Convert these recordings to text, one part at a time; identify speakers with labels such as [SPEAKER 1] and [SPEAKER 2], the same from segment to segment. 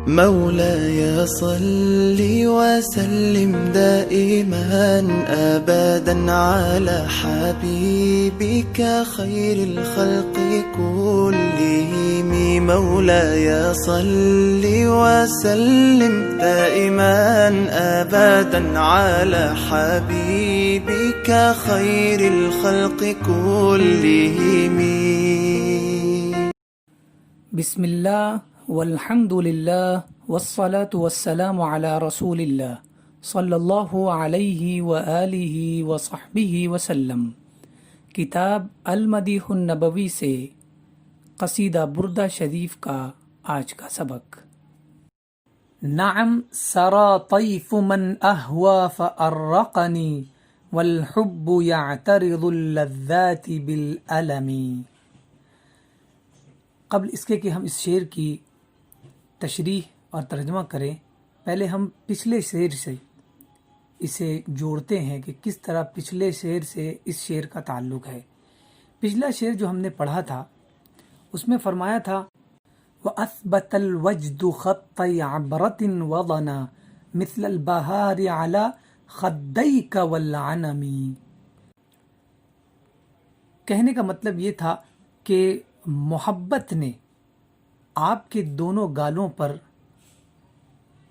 [SPEAKER 1] مولاي صل وسلم دائما أبدا على حبيبك خير الخلق كلهم. مولاي صل وسلم دائما أبدا على حبيبك خير الخلق كلهم.
[SPEAKER 2] بسم اللہ والحمد للہ والصلاة والسلام علی رسول اللہ صلی اللہ علیہ وآلہ وصحبہ وسلم. کتاب المدیح النبوی سے قصیدہ بردہ شریف کا آج کا سبق. نعم سرا طیف من اہوا فارقنی والحب یعترض اللذات بالالم. قبل اس کے کہ ہم اس شعر کی تشریح اور ترجمہ کریں، پہلے ہم پچھلے شعر سے اسے جوڑتے ہیں کہ کس طرح پچھلے شعر سے اس شعر کا تعلق ہے. پچھلا شعر جو ہم نے پڑھا تھا اس میں فرمایا تھا وَأَثْبَتَ الْوَجْدُ خَطَّ عَبْرَةٍ وَضَنَا مِثْلَ الْبَهَارِ عَلَى خَدَّيْكَ وَالْعَنَمِ. کہنے کا مطلب یہ تھا کہ محبت نے آپ کے دونوں گالوں پر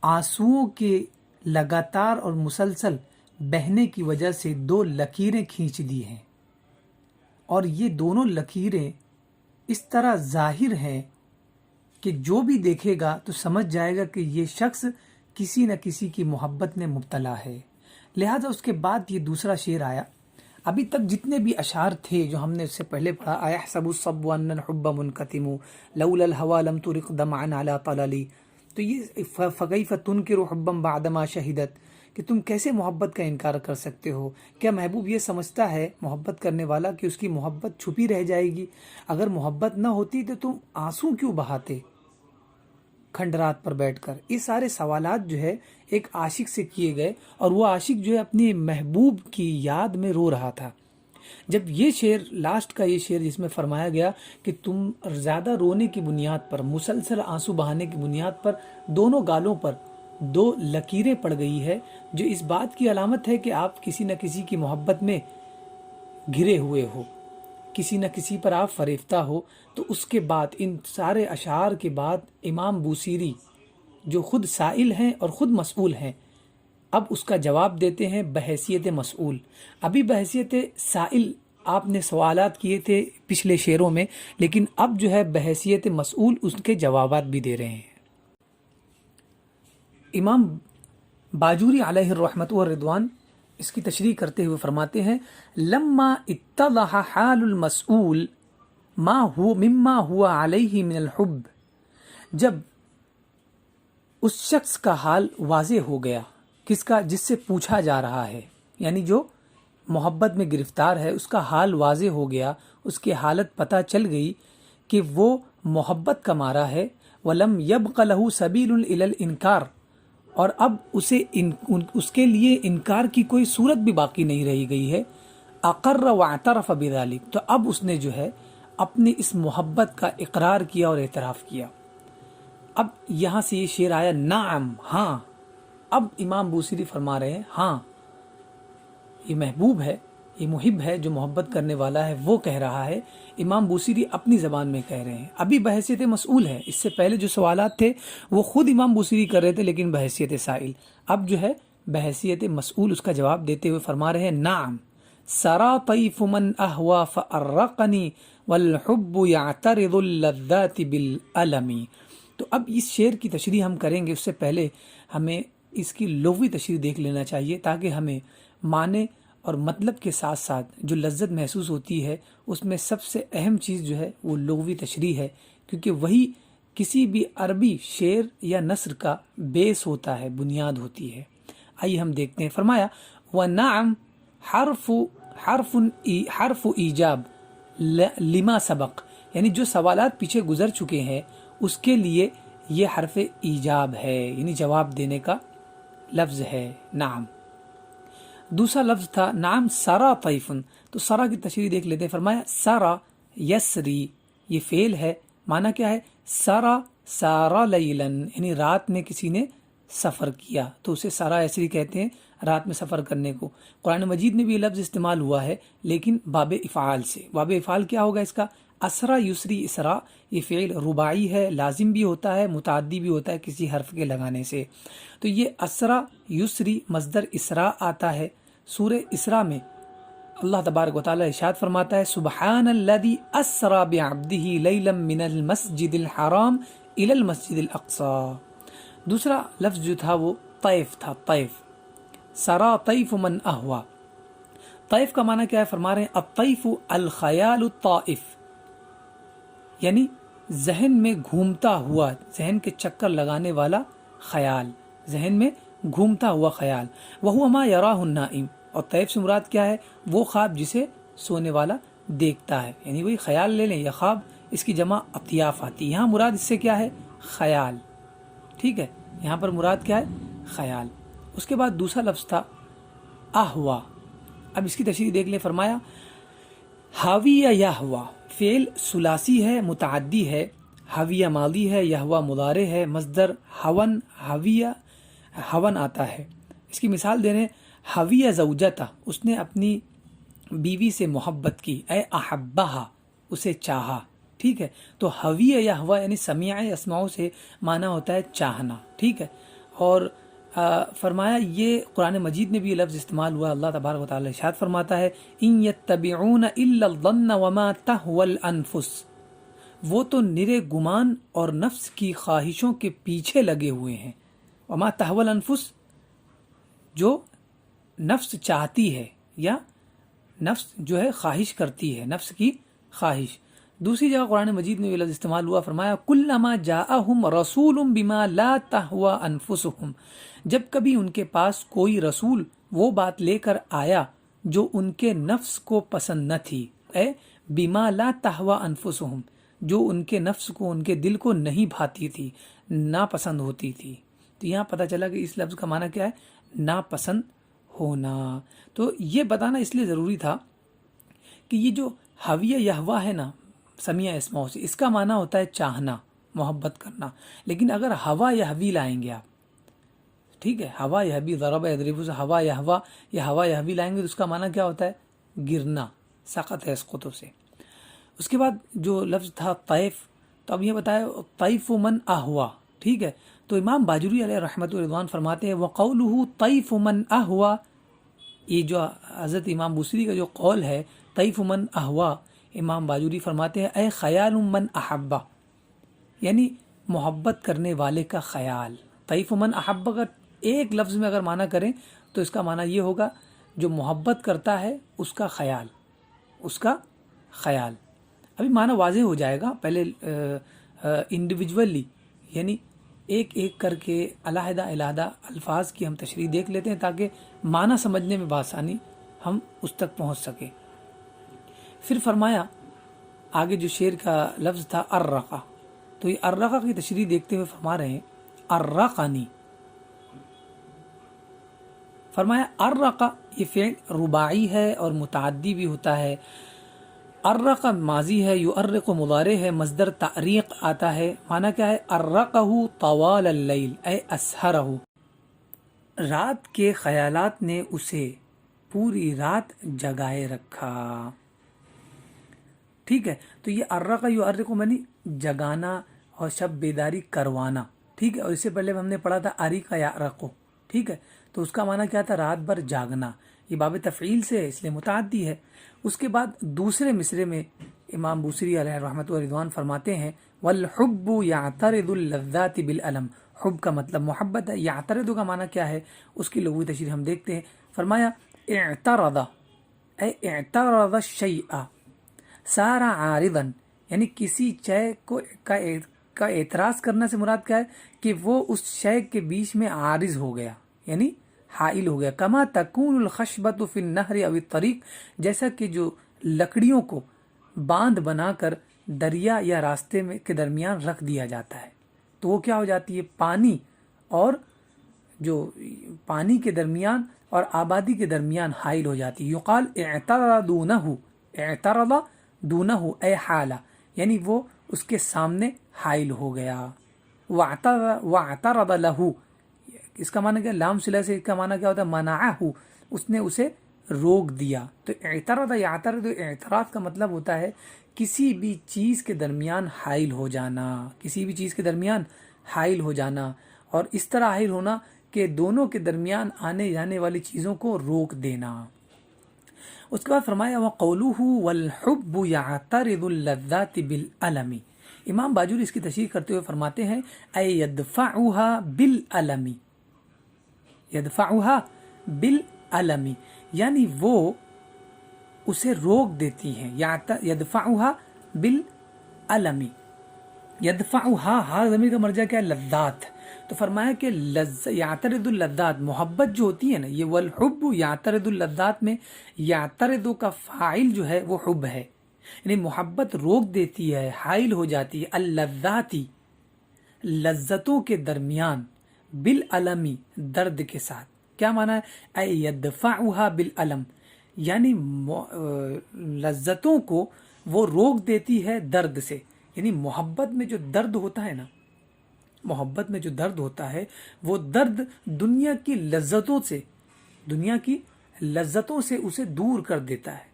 [SPEAKER 2] آنسوؤں کے لگاتار اور مسلسل بہنے کی وجہ سے دو لکیریں کھینچ دی ہیں، اور یہ دونوں لکیریں اس طرح ظاہر ہیں کہ جو بھی دیکھے گا تو سمجھ جائے گا کہ یہ شخص کسی نہ کسی کی محبت میں مبتلا ہے. لہذا اس کے بعد یہ دوسرا شعر آیا. ابھی تک جتنے بھی اشعار تھے جو ہم نے اس سے پہلے پڑھا، اَيَحْسَبُ الصَّبُّ أَنَّ الْحُبَّ مُنْكَتِمُ لَوْلَا الْهَوَى لَمْ تُرِقْ دَمْعًا عَلَى طَلَلِ. تو یہ فَكَيْفَ تُنْكِرُ حُبًّا بَعْدَمَا شَهِدَتْ، کہ تم کیسے محبت کا انکار کر سکتے ہو؟ کیا محبوب یہ سمجھتا ہے محبت کرنے والا کہ اس کی محبت چھپی رہ جائے گی؟ اگر محبت نہ ہوتی تو تم آنسو کیوں بہاتے کھنڈرات پر بیٹھ کر؟ یہ سارے سوالات جو ہے ایک عاشق سے کیے گئے، اور وہ عاشق جو ہے اپنی محبوب کی یاد میں رو رہا تھا. جب یہ شعر لاسٹ کا یہ شعر جس میں فرمایا گیا کہ تم زیادہ رونے کی بنیاد پر، مسلسل آنسو بہانے کی بنیاد پر دونوں گالوں پر دو لکیریں پڑ گئی ہے، جو اس بات کی علامت ہے کہ آپ کسی نہ کسی کی محبت میں گھرے ہوئے ہو، کسی نہ کسی پر آپ فریفتہ ہو. تو اس کے بعد ان سارے اشعار کے بعد امام بوصیری جو خود سائل ہیں اور خود مسئول ہیں، اب اس کا جواب دیتے ہیں بحیثیت مسئول. ابھی بحیثیت سائل آپ نے سوالات کیے تھے پچھلے شعروں میں، لیکن اب جو ہے بحیثیت مسئول اس کے جوابات بھی دے رہے ہیں. امام باجوری علیہ الرحمۃ والرضوان اس کی تشریح کرتے ہوئے فرماتے ہیں لما اتضح حال المسئول ما هو مما هو علیہ من الحب. جب اس شخص کا حال واضح ہو گیا، کس کا؟ جس سے پوچھا جا رہا ہے، یعنی جو محبت میں گرفتار ہے، اس کا حال واضح ہو گیا، اس کی حالت پتہ چل گئی کہ وہ محبت کا مارا ہے. وَلَمْ يَبْقَ لَهُ سَبِيلٌ إِلَى الْإِنْكَارِ، اور اب اس کے لیے انکار کی کوئی صورت بھی باقی نہیں رہی گئی ہے. اقر واعترف بذلك، تو اب اس نے جو ہے اپنی اس محبت کا اقرار کیا اور اعتراف کیا. اب یہاں سے یہ شعر آیا نعم، ہاں. اب امام بوصیری فرما رہے ہیں ہاں، یہ محبوب ہے، یہ محب ہے، جو محبت کرنے والا ہے وہ کہہ رہا ہے. امام بوصیری اپنی زبان میں کہہ رہے ہیں. ابھی بحیثیت مسئول ہے، اس سے پہلے جو سوالات تھے وہ خود امام بوصیری کر رہے تھے، لیکن بحیثیت سائل. اب جو ہے بحیثیت مسئول اس کا جواب دیتے ہوئے فرما رہے ہیں نعم سرا طیف من اہوا فارقنی والحب یعترض اللذات بالالم. تو اب اس شعر کی تشریح ہم کریں گے، اس سے پہلے ہمیں اس کی لغوی تشریح دیکھ لینا چاہیے، تاکہ ہمیں معنی اور مطلب کے ساتھ ساتھ جو لذت محسوس ہوتی ہے اس میں سب سے اہم چیز جو ہے وہ لغوی تشریح ہے، کیونکہ وہی کسی بھی عربی شعر یا نثر کا بیس ہوتا ہے، بنیاد ہوتی ہے. آئیے ہم دیکھتے ہیں. فرمایا وَنَعَمْ حرف ایجاب لما سبق، یعنی جو سوالات پیچھے گزر چکے ہیں اس کے لیے یہ حرف ایجاب ہے، یعنی جواب دینے کا لفظ ہے نعم. دوسرا لفظ تھا نعم سرا طیفن، تو سرا کی تشریح دیکھ لیتے ہیں. فرمایا سرا یسری، یہ فعل ہے، معنی کیا ہے؟ سرا سارا لیلن یعنی رات میں کسی نے سفر کیا تو اسے سارا ایسری کہتے ہیں، رات میں سفر کرنے کو۔ قرآن مجید میں بھی یہ لفظ استعمال ہوا ہے لیکن باب افعال سے۔ باب افعال کیا ہوگا اس کا؟ اسرا یسری اسرا، یہ فعل رباعی ہے، لازم بھی ہوتا ہے متعدی بھی ہوتا ہے کسی حرف کے لگانے سے۔ تو یہ اسرا یسری مصدر اسرا آتا ہے۔ سورہ اسرا میں اللہ تبارک و تعالی ارشاد فرماتا ہے سبحان الذی اسرا بعبدہ لیلا من المسجد الحرام الی المسجد الاقصی۔ دوسرا لفظ جو تھا وہ طیف تھا، طیف، سرا طیف من اہوا۔ طیف کا معنی کیا ہے؟ فرما رہے ہیں الطیف الخیال الطائف، یعنی ذہن میں گھومتا ہوا، ذہن کے چکر لگانے والا خیال، ذہن میں گھومتا ہوا خیال۔ وہو ما یراہ النائم، اور طیف سے مراد کیا ہے؟ وہ خواب جسے سونے والا دیکھتا ہے، یعنی وہی خیال لے لیں یا خواب، اس کی جمع اطیاف آتی ہے۔ یہاں مراد اس سے کیا ہے؟ خیال، ٹھیک ہے، یہاں پر مراد کیا ہے؟ خیال۔ اس کے بعد دوسرا لفظ تھا احوا۔ اب اس کی تشریح دیکھ لیں، فرمایا حاویہ یہوا، فعل ثلاثی ہے متعدی ہے، حاویہ ماضی ہے، یہوا مضارع ہے، مصدر ہون، حاویہ ہون آتا ہے۔ اس کی مثال دے رہے ہیں حاویہ زوجتہ، اس نے اپنی بیوی سے محبت کی، اے احبہا، اسے چاہا، ٹھیک ہے۔ تو حاویہ یہوا یعنی سمیع اسماؤ سے معنی ہوتا ہے چاہنا، ٹھیک ہے۔ اور فرمایا یہ قرآن مجید میں بھی یہ لفظ استعمال ہوا، اللہ تبارک و تعالی ارشاد فرماتا ہے ان یتبعون الا الظن وما تهوى الانفس، وہ تو نرے گمان اور نفس کی خواہشوں کے پیچھے لگے ہوئے ہیں۔ وما تهوى الانفس، جو نفس چاہتی ہے یا نفس جو ہے خواہش کرتی ہے، نفس کی خواہش۔ دوسری جگہ قرآن مجید میں یہ لفظ استعمال ہوا، فرمایا کلما جاءہم رسول بما لا تہوى انفسہم، جب کبھی ان کے پاس کوئی رسول وہ بات لے کر آیا جو ان کے نفس کو پسند نہ تھی، اے بما لا تہوى انفسہم، جو ان کے نفس کو، ان کے دل کو نہیں بھاتی تھی، ناپسند ہوتی تھی۔ تو یہاں پتہ چلا کہ اس لفظ کا معنی کیا ہے؟ ناپسند ہونا۔ تو یہ بتانا اس لیے ضروری تھا کہ یہ جو حاویہ یہوا ہے نا سمیع اسماؤ سے، اس کا معنی ہوتا ہے چاہنا، محبت کرنا۔ لیکن اگر ہوا یہوی لائیں گے آپ، ٹھیک ہے، ہوا یہوی، ضرب یضرب سے ہوا یہوا یا ہوا یہوی لائیں گے تو اس کا معنی کیا ہوتا ہے؟ گرنا، سقط ہے اسقطوں سے۔ اس کے بعد جو لفظ تھا طیف، تو اب یہ بتایا طیف من اہوا، ٹھیک ہے۔ تو امام باجوری علیہ رحمۃ رضوان فرماتے ہیں وقولہ طیف من اہوا، یہ جو حضرت امام بوصیری کا جو قول ہے طیف من اہوا، امام باجوری فرماتے ہیں اے خیال من احبہ، یعنی محبت کرنے والے کا خیال۔ طیف من احبہ کا ایک لفظ میں اگر معنی کریں تو اس کا معنی یہ ہوگا جو محبت کرتا ہے اس کا خیال، اس کا خیال۔ ابھی معنی واضح ہو جائے گا، پہلے انڈیویجولی یعنی ایک ایک کر کے علیحدہ علیحدہ الفاظ کی ہم تشریح دیکھ لیتے ہیں تاکہ معنی سمجھنے میں بآسانی ہم اس تک پہنچ سکیں۔ پھر فرمایا آگے جو شعر کا لفظ تھا الرقا، تو یہ الرقا کی تشریح دیکھتے ہوئے فرما رہے ہیں الرقانی، فرمایا الرقا یہ فعل رباعی ہے اور متعدی بھی ہوتا ہے۔ الرقا ماضی ہے، یؤرق مضارع ہے، مصدر تعریق آتا ہے، معنی کیا ہے؟ الرقہ طوال اللیل اے اسہرہ، رات کے خیالات نے اسے پوری رات جگائے رکھا، ٹھیک ہے۔ تو یہ الرقہ یؤرق معنی جگانا اور شب بیداری کروانا، ٹھیک ہے۔ اور اس سے پہلے ہم نے پڑھا تھا اریقہ یعرق، ٹھیک ہے، تو اس کا معنی کیا تھا؟ رات بھر جاگنا، یہ باب تفعیل سے ہے اس لیے متعدی ہے۔ اس کے بعد دوسرے مصرے میں امام بوصیری علیہ رحمۃ رضوان فرماتے ہیں والحب یعترض اللذات بالالم، حب کا مطلب محبت ہے، یعترض کا معنی کیا ہے اس کی لغوی تشریح ہم دیکھتے ہیں۔ فرمایا اعترض اے اعترض الشیء صار عارضا، یعنی کسی شے کا اعتراض کرنا سے مراد کیا ہے؟ کہ وہ اس شے کے بیچ میں عارض ہو گیا، یعنی حائل ہو گیا۔ کما تکون الخشبۃ فی النہر او الطریق، جیسا کہ جو لکڑیوں کو باندھ بنا کر دریا یا راستے میں کے درمیان رکھ دیا جاتا ہے تو وہ کیا ہو جاتی ہے؟ پانی اور جو پانی کے درمیان اور آبادی کے درمیان حائل ہو جاتی ہے۔ یقال اعترض دونہ، اعترض دونہ اے حالہ، یعنی وہ اس کے سامنے حائل ہو گیا، وَاعْتَرَضَ لَهُ، اس کا معنی کیا؟ لام صلہ سے اس کا معنی کیا ہوتا ہے؟ منعہ، اس نے اسے روک دیا. تو اعترض یعترض، اعتراض کا مطلب ہوتا ہے کسی بھی چیز کے درمیان حائل ہو جانا، کسی بھی چیز کے درمیان حائل ہو جانا، اور اس طرح حائل ہونا کہ دونوں کے درمیان آنے جانے والی چیزوں کو روک دینا. اس کے بعد فرمایا وَقَوْلُهُ وَالْحُبُّ يَعْتَرِضُ اللَّذَّاتِ بِالْأَلَمِ. امام باجوری اس کی تشریح کرتے ہوئے فرماتے ہیں اے يَدْفَعُهَا بِالْأَلَمِ، يَدْفَعُهَا بِالْأَلَمِ یعنی وہ اسے روک دیتی ہیں. يَدْفَعُهَا بِالْأَلَمِ، يَدْفَعُهَا، ہا ضمیر کا مرجع کیا ہے؟ لذات. تو فرمایا کہ یعترض اللذات، محبت جو ہوتی ہے نا، یہ والحب یعترض اللذات میں یعترض کا فاعل جو ہے وہ حب ہے، یعنی محبت روک دیتی ہے، حائل ہو جاتی ہے اللذاتی، لذتوں کے درمیان، بالعلمی، درد کے ساتھ. کیا معنی ہے؟ اے یدفعها بالعلم، یعنی لذتوں کو وہ روک دیتی ہے درد سے. یعنی محبت میں جو درد ہوتا ہے نا، محبت میں جو درد ہوتا ہے وہ درد دنیا کی لذتوں سے، دنیا کی لذتوں سے اسے دور کر دیتا ہے،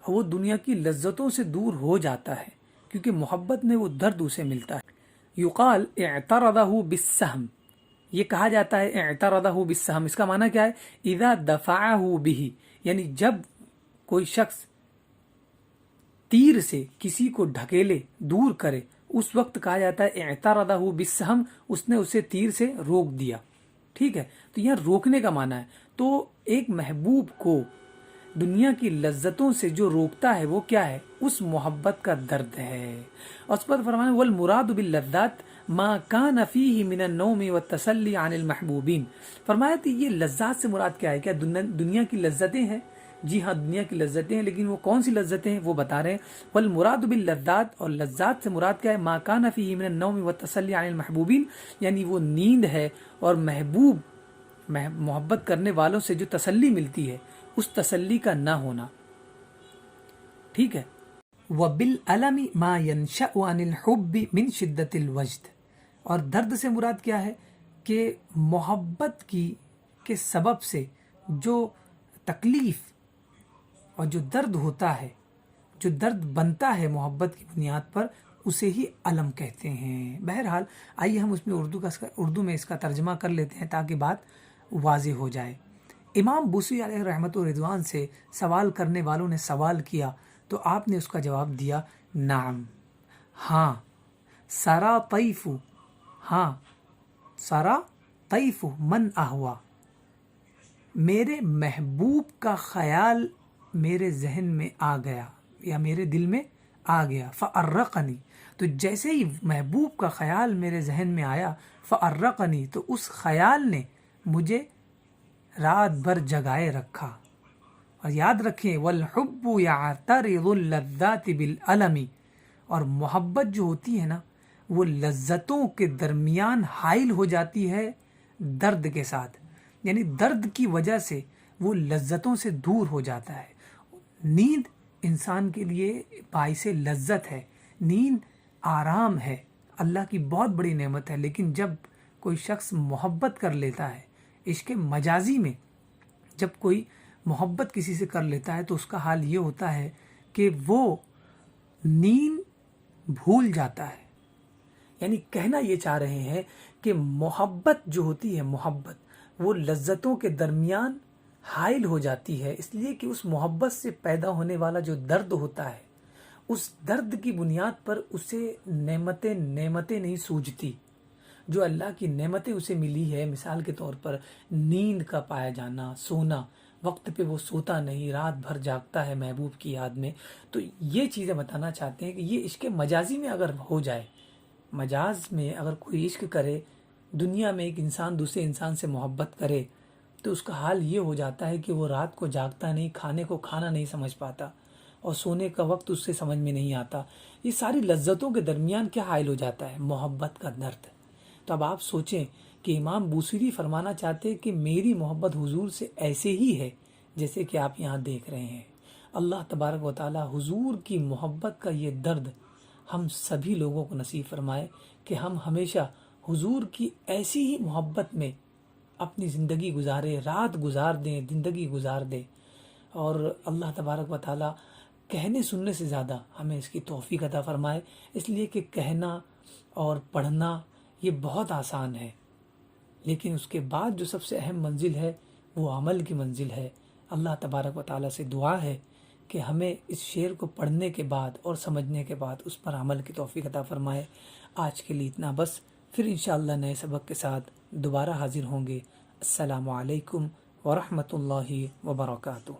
[SPEAKER 2] وہ دنیا کی لذتوں سے دور ہو جاتا ہے کیونکہ محبت میں وہ درد اسے ملتا ہے. یقال اعترضہ بالسہم، یہ کہا جاتا ہے اعترضہ بالسہم. اس کا معنی کیا ہے؟ اذا دفعہ بہ، یعنی جب کوئی شخص تیر سے کسی کو ڈھکیلے، دور کرے، اس وقت کہا جاتا ہے اعترضہ بالسہم، اس نے اسے تیر سے روک دیا. ٹھیک ہے، تو یہاں روکنے کا معنی ہے. تو ایک محبوب کو دنیا کی لذتوں سے جو روکتا ہے وہ کیا ہے؟ اس محبت کا درد ہے. اور اس پر فرمایا والمراد باللذات ما کان فیہ من النوم والتسلی عن المحبوبین. فرمایا کہ یہ لذات سے مراد کیا ہے؟ کیا دنیا کی لذتیں ہیں؟ جی ہاں، دنیا کی لذتیں ہیں، لیکن وہ کون سی لذتیں ہیں وہ بتا رہے ہیں. والمراد باللذات، اور لذات سے مراد کیا ہے؟ ما کان فیہ من النوم والتسلی عن المحبوبین، یعنی وہ نیند ہے اور محبت کرنے والوں سے جو تسلی ملتی ہے اس تسلی کا نہ ہونا. ٹھیک ہے. وَبِالْأَلَمِ مَا يَنْشَأُ عَنِ الْحُبِّ مِنْ شِدَّةِ الْوَجْدِ، اور درد سے مراد کیا ہے؟ کہ محبت کے سبب سے جو تکلیف اور جو درد ہوتا ہے، جو درد بنتا ہے محبت کی بنیاد پر، اسے ہی علم کہتے ہیں. بہرحال آئیے ہم اس میں اردو میں اس کا ترجمہ کر لیتے ہیں تاکہ بات واضح ہو جائے. امام بوصیری علیہ رحمت و رضوان سے سوال کرنے والوں نے سوال کیا تو آپ نے اس کا جواب دیا نعم، ہاں، سرا طیف، ہاں، سرا طیف من احوا، میرے محبوب کا خیال میرے ذہن میں آ گیا یا میرے دل میں آ گیا. فارقنی، تو جیسے ہی محبوب کا خیال میرے ذہن میں آیا، فارقنی، تو اس خیال نے مجھے رات بھر جگائے رکھا. اور یاد رکھیں والحب یعترض اللذات بالعلم، اور محبت جو ہوتی ہے نا وہ لذتوں کے درمیان حائل ہو جاتی ہے درد کے ساتھ، یعنی درد کی وجہ سے وہ لذتوں سے دور ہو جاتا ہے. نیند انسان کے لیے باعث لذت ہے، نیند آرام ہے، اللہ کی بہت بڑی نعمت ہے. لیکن جب کوئی شخص محبت کر لیتا ہے، عشق مجازی میں جب کوئی محبت کسی سے کر لیتا ہے تو اس کا حال یہ ہوتا ہے کہ وہ نیند بھول جاتا ہے. یعنی کہنا یہ چاہ رہے ہیں کہ محبت جو ہوتی ہے، محبت وہ لذتوں کے درمیان حائل ہو جاتی ہے، اس لیے کہ اس محبت سے پیدا ہونے والا جو درد ہوتا ہے، اس درد کی بنیاد پر اسے نعمتیں نہیں سوجتی. جو اللہ کی نعمتیں اسے ملی ہے، مثال کے طور پر نیند کا پایا جانا، سونا، وقت پہ وہ سوتا نہیں، رات بھر جاگتا ہے محبوب کی یاد میں. تو یہ چیزیں بتانا چاہتے ہیں کہ یہ عشق مجازی میں اگر ہو جائے، مجاز میں اگر کوئی عشق کرے، دنیا میں ایک انسان دوسرے انسان سے محبت کرے، تو اس کا حال یہ ہو جاتا ہے کہ وہ رات کو جاگتا نہیں، کھانے کو کھانا نہیں سمجھ پاتا، اور سونے کا وقت اس سے سمجھ میں نہیں آتا. یہ ساری لذتوں کے درمیان کیا حائل ہو جاتا ہے؟ محبت کا درد. تو اب آپ سوچیں کہ امام بوصیری فرمانا چاہتے کہ میری محبت حضور سے ایسے ہی ہے جیسے کہ آپ یہاں دیکھ رہے ہیں. اللہ تبارک و تعالی حضور کی محبت کا یہ درد ہم سبھی لوگوں کو نصیب فرمائے کہ ہم ہمیشہ حضور کی ایسی ہی محبت میں اپنی زندگی گزارے، رات گزار دیں، زندگی گزار دیں، اور اللہ تبارک و تعالیٰ کہنے سننے سے زیادہ ہمیں اس کی توفیق عطا فرمائے، اس لیے کہ کہنا اور پڑھنا یہ بہت آسان ہے، لیکن اس کے بعد جو سب سے اہم منزل ہے وہ عمل کی منزل ہے۔ اللہ تبارک و تعالیٰ سے دعا ہے کہ ہمیں اس شعر کو پڑھنے کے بعد اور سمجھنے کے بعد اس پر عمل کی توفیق عطا فرمائے۔ آج کے لیے اتنا بس، پھر انشاءاللہ نئے سبق کے ساتھ دوبارہ حاضر ہوں گے۔ السلام علیکم ورحمۃ اللہ وبرکاتہ۔